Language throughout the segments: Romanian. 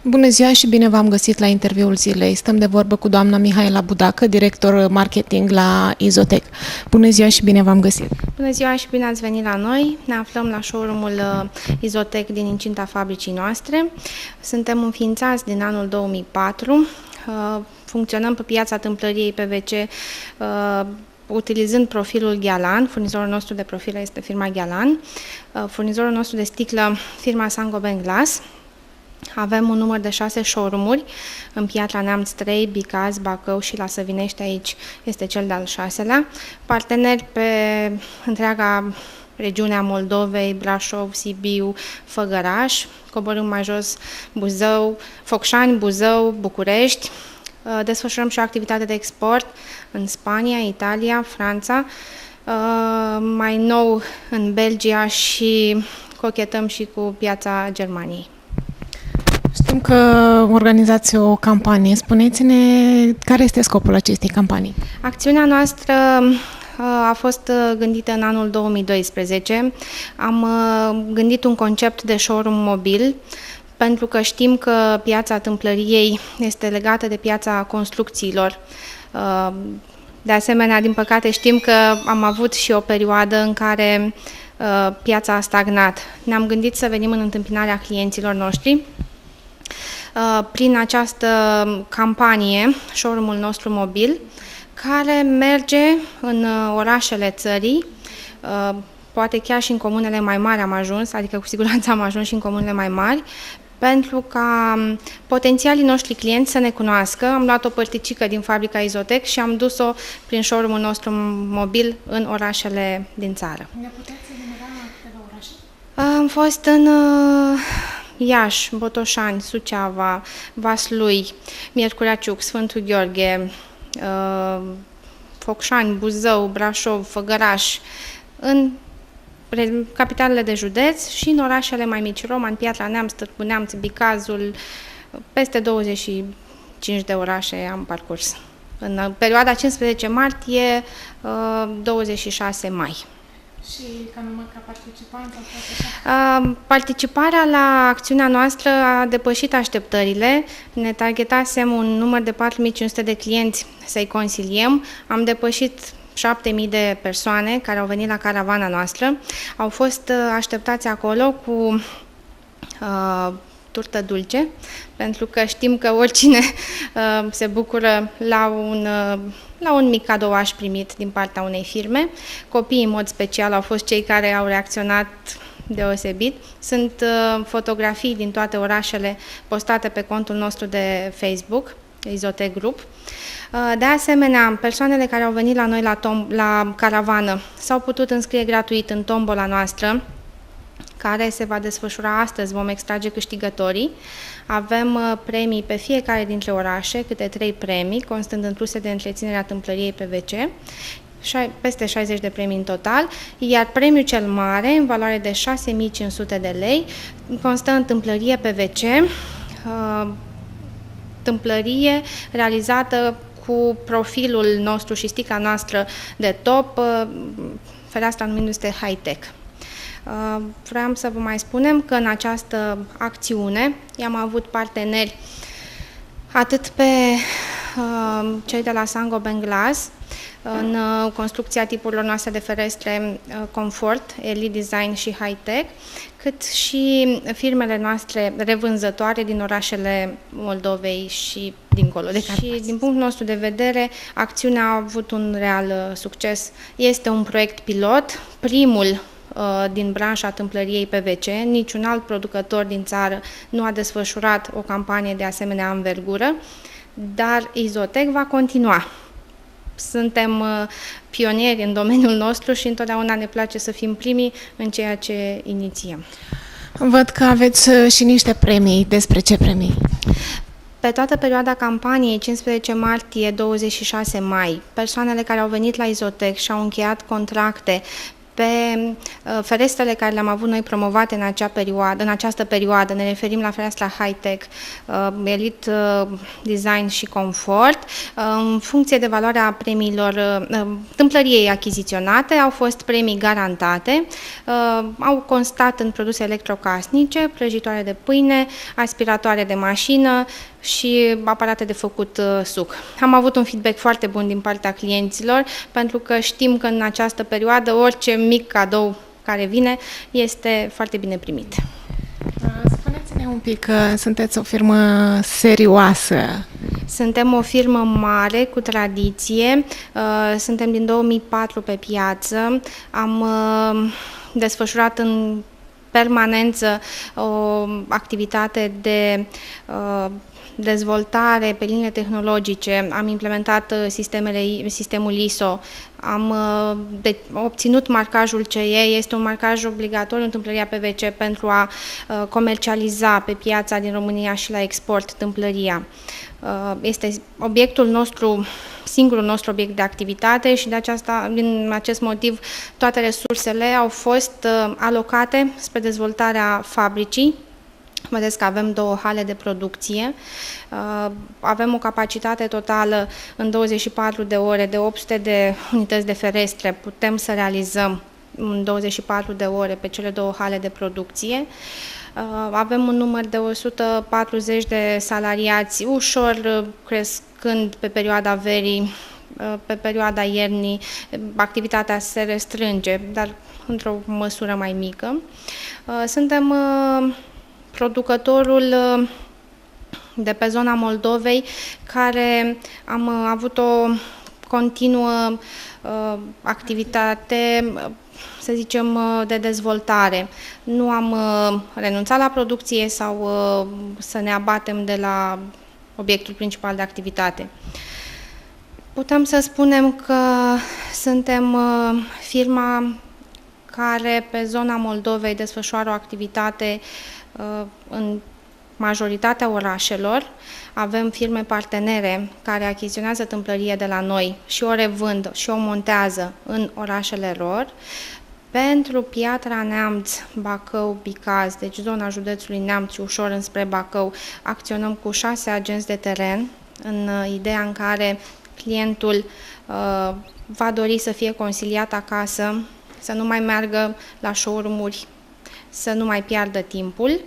Bună ziua și bine v-am găsit la interviul zilei. Stăm de vorbă cu doamna Mihaela Budacă, director marketing la Izotec. Bună ziua și bine v-am găsit! Bună ziua și bine ați venit la noi! Ne aflăm la showroom-ul Izotec din incinta fabricii noastre. Suntem înființați din anul 2004. Funcționăm pe piața tâmplăriei PVC utilizând profilul Ghealan. Furnizorul nostru de profil este firma Ghealan. Furnizorul nostru de sticlă, firma Saint-Gobain Glass. Avem un număr de 6 showroom-uri în Piatra Neamț 3, Bicaz, Bacău și la Săvinești, aici este cel de-al 6-lea. Parteneri pe întreaga regiunea Moldovei, Brașov, Sibiu, Făgăraș, coborâm mai jos Buzău, Focșani, Buzău, București. Desfășurăm și o activitate de export în Spania, Italia, Franța, mai nou în Belgia și cochetăm și cu piața Germaniei. Știm că organizați o campanie. Spuneți-ne care este scopul acestei campanii. Acțiunea noastră a fost gândită în anul 2012. Am gândit un concept de showroom mobil, pentru că știm că piața tâmplăriei este legată de piața construcțiilor. De asemenea, din păcate, știm că am avut și o perioadă în care piața a stagnat. Ne-am gândit să venim în întâmpinarea clienților noștri. Prin această campanie, showroom-ul nostru mobil, care merge în orașele țării, poate chiar și în comunele mai mari am ajuns, adică cu siguranță am ajuns și în comunele mai mari, pentru ca potențialii noștri clienți să ne cunoască. Am luat o părticică din fabrica Izotec și am dus-o prin showroom-ul nostru mobil în orașele din țară. Ne puteți enumera câteva orașe? Am fost în Iași, Botoșani, Suceava, Vaslui, Miercurea Ciuc, Sfântul Gheorghe, Focșani, Buzău, Brașov, Făgăraș, în capitalele de județ și în orașele mai mici, Roman, Piatra Neamț, Târgu Neamț, Bicazul, peste 25 de orașe am parcurs. În perioada 15 martie, 26 mai. Și ca număr ca participant? Participarea la acțiunea noastră a depășit așteptările. Ne targetasem un număr de 4500 de clienți să-i consiliem. Am depășit 7000 de persoane care au venit la caravana noastră. Au fost așteptați acolo cu turtă dulce, pentru că știm că oricine se bucură la un mic cadouaș primit din partea unei firme. Copiii, în mod special, au fost cei care au reacționat deosebit. Sunt fotografii din toate orașele postate pe contul nostru de Facebook, Izotec Group. De asemenea, persoanele care au venit la noi la caravană s-au putut înscrie gratuit în tombola noastră, care se va desfășura astăzi. Vom extrage câștigătorii. Avem premii pe fiecare dintre orașe, câte 3 premii, constând în pluse de întreținere a tâmplăriei PVC, peste 60 de premii în total, iar premiul cel mare, în valoare de 6500 de lei, constă în tâmplărie PVC, tâmplărie realizată cu profilul nostru și sticla noastră de top, fereastra numindu-se high-tech. Vreau să vă mai spunem că în această acțiune am avut parteneri atât pe cei de la Saint-Gobain Glass, în construcția tipurilor noastre de ferestre Comfort, Elite Design și High-Tech, cât și firmele noastre revânzătoare din orașele Moldovei și dincolo de Carpați. Și din punctul nostru de vedere, acțiunea a avut un real succes. Este un proiect pilot, primul din branșa tâmplăriei PVC. Niciun alt producător din țară nu a desfășurat o campanie de asemenea învergură, dar Izotec va continua. Suntem pionieri în domeniul nostru și întotdeauna ne place să fim primii în ceea ce inițiem. Văd că aveți și niște premii. Despre ce premii? Pe toată perioada campaniei, 15 martie, 26 mai, persoanele care au venit la Izotec și au încheiat contracte pe ferestrele care le-am avut noi promovate în această perioadă. Ne referim la fereastra high-tech, Elite Design și Confort. În funcție de valoarea premiilor tâmplăriei achiziționate, au fost premii garantate, au constat în produse electrocasnice, prăjitoare de pâine, aspiratoare de mașină și aparate de făcut suc. Am avut un feedback foarte bun din partea clienților, pentru că știm că în această perioadă orice mic cadou care vine este foarte bine primit. Spuneți-ne un pic că sunteți o firmă serioasă. Suntem o firmă mare, cu tradiție, suntem din 2004 pe piață, am desfășurat în permanență o activitate de dezvoltare pe linie tehnologice, am implementat sistemul ISO, am obținut marcajul CE, este un marcaj obligatoriu în tâmplăria PVC pentru a comercializa pe piața din România și la export tâmplăria. Este obiectul nostru, singurul nostru obiect de activitate și din acest motiv toate resursele au fost alocate spre dezvoltarea fabricii. Vedeți că avem 2 hale de producție, avem o capacitate totală în 24 de ore de 800 de unități de ferestre, putem să realizăm în 24 de ore pe cele 2 hale de producție. Avem un număr de 140 de salariați, ușor crescând pe perioada verii, pe perioada iernii, activitatea se restrânge, dar într-o măsură mai mică. Suntem producătorul de pe zona Moldovei, care am avut o continuă activitate, să zicem, de dezvoltare. Nu am renunțat la producție sau să ne abatem de la obiectul principal de activitate. Putem să spunem că suntem firma care pe zona Moldovei desfășoară o activitate în majoritatea orașelor. Avem firme partenere care achiziționează tâmplărie de la noi și o revând și o montează în orașele lor. Pentru Piatra Neamț, Bacău, Bicaz, deci zona județului Neamț și ușor înspre Bacău, acționăm cu 6 agenți de teren, în ideea în care clientul va dori să fie consiliat acasă, să nu mai meargă la showroom-uri, să nu mai piardă timpul.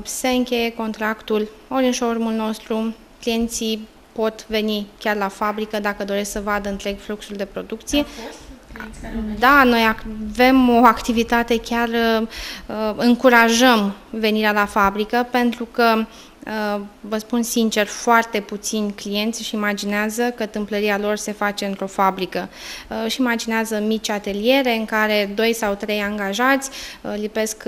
Se încheie contractul ori în showroom-ul nostru, clienții pot veni chiar la fabrică dacă doresc să vadă întreg fluxul de producție. Da, noi avem o activitate, chiar încurajăm venirea la fabrică, pentru că, vă spun sincer, foarte puțini clienți își imaginează că tâmplăria lor se face într-o fabrică. Își imaginează mici ateliere în care 2 sau 3 angajați lipesc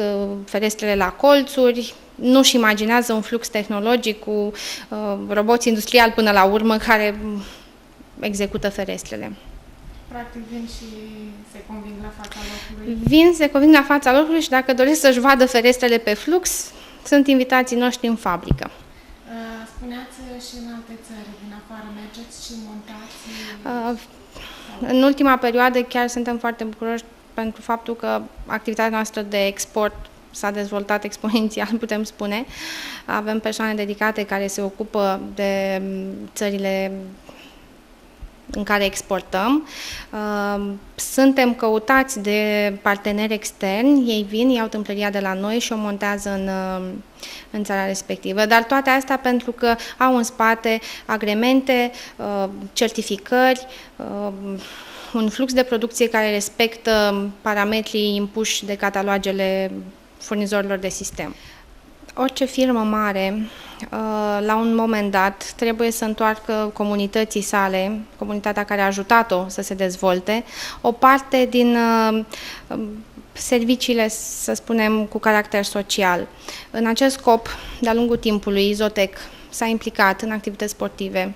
ferestrele la colțuri, nu-și imaginează un flux tehnologic cu roboți industriali până la urmă care execută ferestrele. Practic vin și se conving la fața locului. Vin, se conving la fața locului și dacă doresc să-și vadă ferestrele pe flux, sunt invitații noștri în fabrică. Spuneați și în alte țări din afară mergeți și montați? În ultima perioadă chiar suntem foarte bucuroși pentru faptul că activitatea noastră de export s-a dezvoltat exponențial, putem spune. Avem persoane dedicate care se ocupă de țările în care exportăm. Suntem căutați de parteneri externi, ei vin, iau tâmplăria de la noi și o montează în țara respectivă. Dar toate astea pentru că au în spate agremente, certificări, un flux de producție care respectă parametrii impuși de catalogele furnizorilor de sistem. Orice firmă mare, la un moment dat, trebuie să întoarcă comunității sale, comunitatea care a ajutat-o să se dezvolte, o parte din serviciile, să spunem, cu caracter social. În acest scop, de-a lungul timpului, Izotec s-a implicat în activități sportive,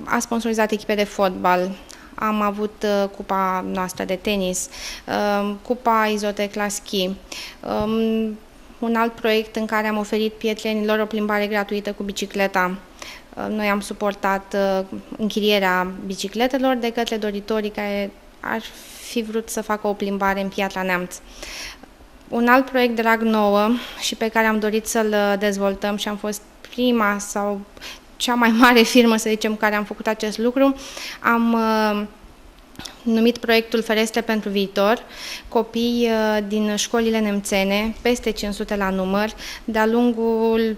a sponsorizat echipe de fotbal, am avut cupa noastră de tenis, cupa Izotec la schi, un alt proiect în care am oferit pietrenilor o plimbare gratuită cu bicicleta. Noi am suportat închirierea bicicletelor de către doritorii care ar fi vrut să facă o plimbare în Piatra Neamț. Un alt proiect drag nouă și pe care am dorit să-l dezvoltăm și am fost prima sau cea mai mare firmă, să zicem, care am făcut acest lucru, am numit proiectul Ferestre pentru Viitor. Copii din școlile nemțene, peste 500 la număr, de-a lungul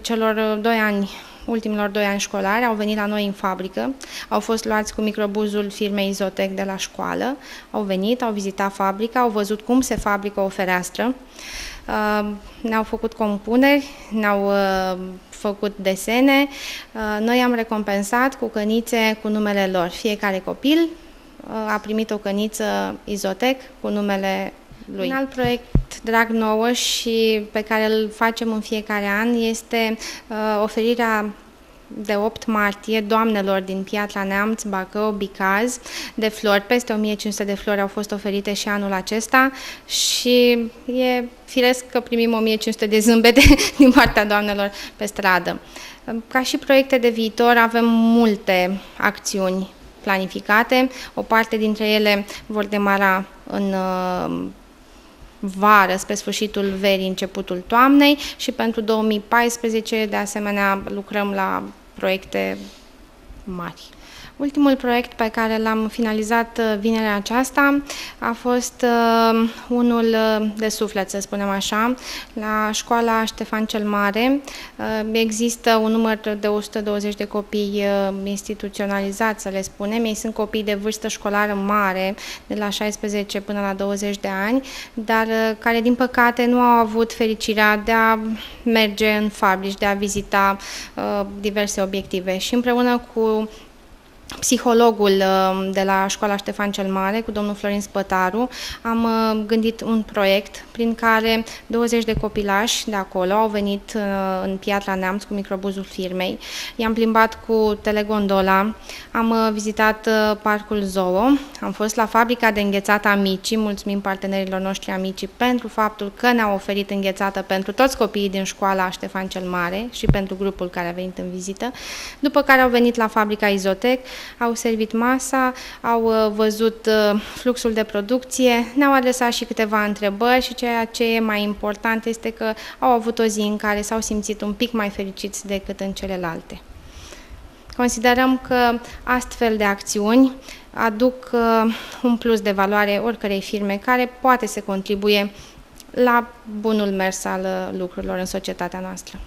ultimilor 2 ani școlari, au venit la noi în fabrică, au fost luați cu microbuzul firmei Izotec de la școală, au venit, au vizitat fabrica, au văzut cum se fabrică o fereastră, ne-au făcut compuneri, ne-au făcut desene, noi am recompensat cu cănițe cu numele lor. Fiecare copil a primit o căniță Izotec cu numele lui. Un alt proiect drag nouă și pe care îl facem în fiecare an este oferirea de 8 martie doamnelor din Piatra Neamț, Bacău, Bicaz, de flori. Peste 1500 de flori au fost oferite și anul acesta și e firesc că primim 1500 de zâmbete din partea doamnelor pe stradă. Ca și proiecte de viitor avem multe acțiuni planificate. O parte dintre ele vor demara în vară, spre sfârșitul verii, începutul toamnei și pentru 2014, de asemenea, lucrăm la proiecte mari. Ultimul proiect pe care l-am finalizat vinerea aceasta a fost unul de suflet, să spunem așa. La școala Ștefan cel Mare există un număr de 120 de copii instituționalizați, să le spunem. Ei sunt copii de vârstă școlară mare, de la 16 până la 20 de ani, dar care, din păcate, nu au avut fericirea de a merge în fabrici, de a vizita diverse obiective. Și împreună cu psihologul de la școala Ștefan cel Mare, cu domnul Florin Spătaru, am gândit un proiect prin care 20 de copilași de acolo au venit în Piatra Neamț cu microbuzul firmei. I-am plimbat cu telegondola, am vizitat parcul Zoo, am fost la fabrica de înghețată Amici, mulțumim partenerilor noștri Amici pentru faptul că ne-au oferit înghețată pentru toți copiii din școala Ștefan cel Mare și pentru grupul care a venit în vizită, după care au venit la fabrica Izotec, au servit masa, au văzut fluxul de producție, ne-au adresat și câteva întrebări și ceea ce e mai important este că au avut o zi în care s-au simțit un pic mai fericiți decât în celelalte. Considerăm că astfel de acțiuni aduc un plus de valoare oricărei firme care poate să contribuie la bunul mers al lucrurilor în societatea noastră.